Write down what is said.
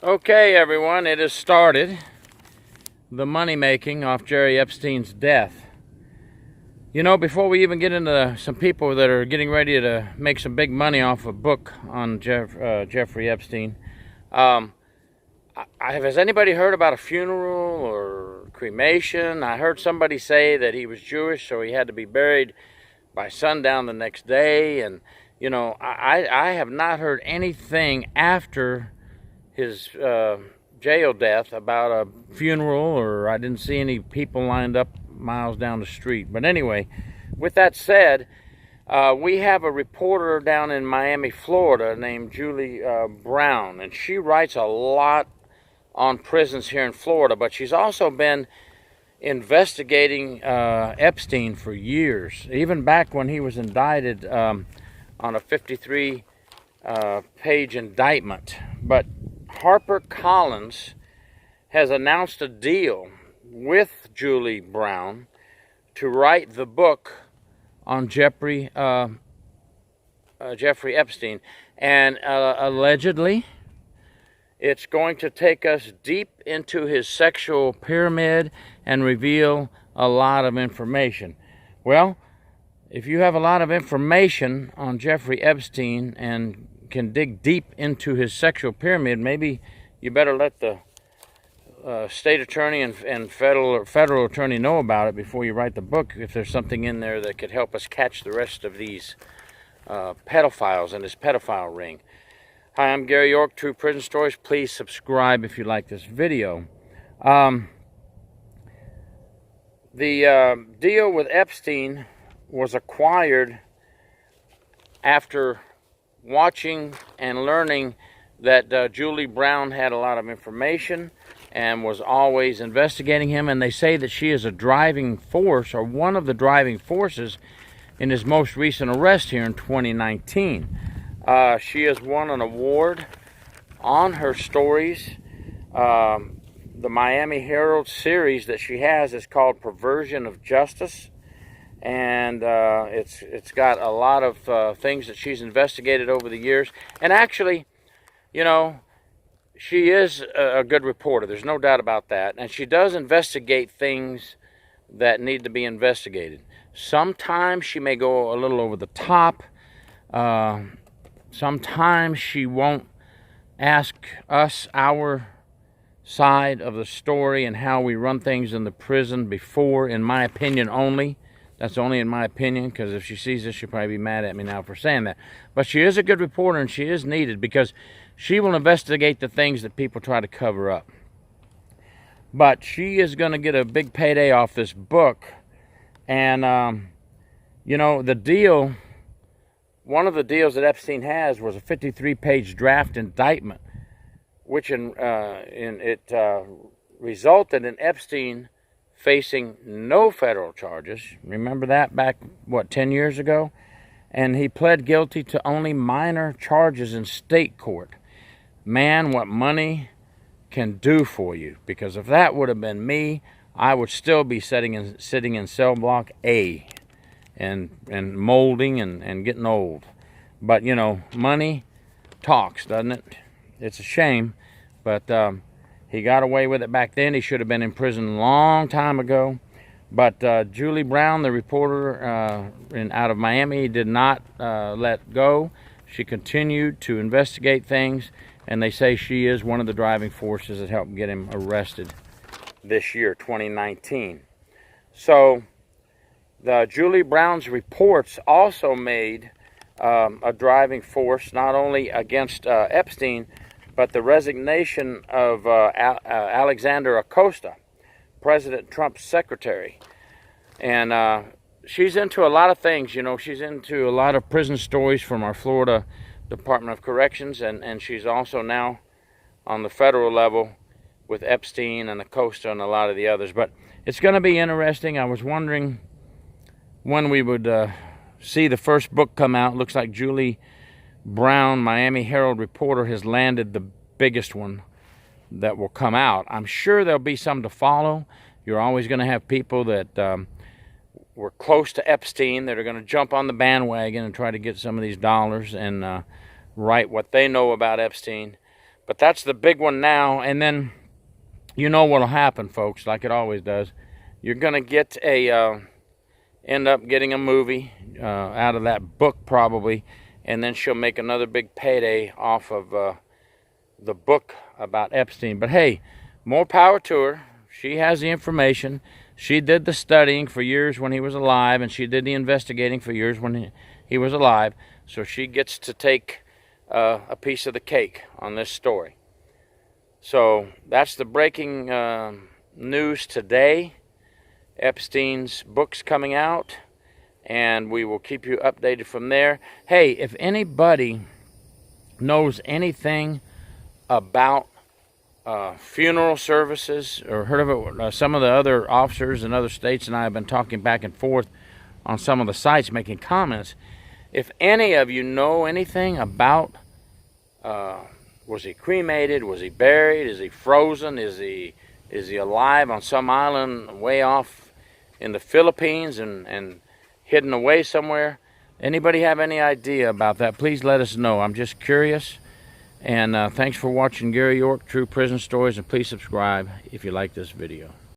Okay, everyone, it has started. The money making off Jerry Epstein's death. You know, before we even get into some people that are getting ready to make some big money off a book on Jeffrey Epstein, has anybody heard about a funeral or cremation? I heard somebody say that he was Jewish, so he had to be buried by sundown the next day. And, you know, I have not heard anything after his jail death about a funeral, or I didn't see any people lined up miles down the street. But anyway, with that said, we have a reporter down in Miami, Florida named Julie Brown, and she writes a lot on prisons here in Florida, but she's also been investigating Epstein for years, even back when he was indicted on a 53 page indictment. But HarperCollins has announced a deal with Julie Brown to write the book on Jeffrey Epstein, and allegedly it's going to take us deep into his sexual pyramid and reveal a lot of information. Well, if you have a lot of information on Jeffrey Epstein and can dig deep into his sexual pyramid, maybe you better let the state attorney and federal attorney know about it before you write the book, if there's something in there that could help us catch the rest of these pedophiles in this pedophile ring. Hi, I'm Gary York, True Prison Stories. Please subscribe if you like this video. The deal with Epstein was acquired after watching and learning that Julie Brown had a lot of information and was always investigating him, and they say that she is a driving force, or one of the driving forces, in his most recent arrest here in 2019. She has won an award on her stories. The Miami Herald series that she has is called Perversion of Justice, and it's got a lot of things that she's investigated over the years. And actually, you know, she is a good reporter. There's no doubt about that. And she does investigate things that need to be investigated. Sometimes she may go a little over the top. Sometimes she won't ask us our side of the story and how we run things in the prison before, in my opinion only. That's only in my opinion, because if she sees this, she'll probably be mad at me now for saying that. But she is a good reporter, and she is needed, because she will investigate the things that people try to cover up. But she is going to get a big payday off this book. And, you know, the deal, one of the deals that Epstein has was a 53-page draft indictment, which resulted in Epstein facing no federal charges. Remember that back, 10 years ago? And he pled guilty to only minor charges in state court. Man, what money can do for you. Because if that would have been me, I would still be sitting in cell block A and molding and getting old. But, you know, money talks, doesn't it? It's a shame, but he got away with it back then. He should have been in prison a long time ago. But Julie Brown, the reporter out of Miami, did not let go. She continued to investigate things, and they say she is one of the driving forces that helped get him arrested this year, 2019. So Julie Brown's reports also made a driving force, not only against Epstein, but the resignation of Alexander Acosta, President Trump's secretary. And she's into a lot of things, you know. She's into a lot of prison stories from our Florida Department of Corrections, and she's also now on the federal level with Epstein and Acosta and a lot of the others. But it's going to be interesting. I was wondering when we would see the first book come out. Looks like Julie Brown, Miami Herald reporter, has landed the biggest one that will come out. I'm sure there'll be some to follow. You're always going to have people that were close to Epstein that are going to jump on the bandwagon and try to get some of these dollars and write what they know about Epstein. But that's the big one now. And then you know what'll happen, folks, like it always does. You're going to get end up getting a movie out of that book probably, and then she'll make another big payday off of the book about Epstein. But hey, more power to her. She has the information. She did the studying for years when he was alive, and she did the investigating for years when he was alive. So she gets to take a piece of the cake on this story. So that's the breaking news today. Epstein's book's coming out, and we will keep you updated from there. Hey, if anybody knows anything about funeral services or heard of it, some of the other officers in other states and I have been talking back and forth on some of the sites making comments. If any of you know anything about was he cremated, was he buried, is he frozen, is he alive on some island way off in the Philippines and hidden away somewhere? Anybody have any idea about that? Please let us know. I'm just curious. And thanks for watching Gary York True Prison Stories, and please subscribe if you like this video.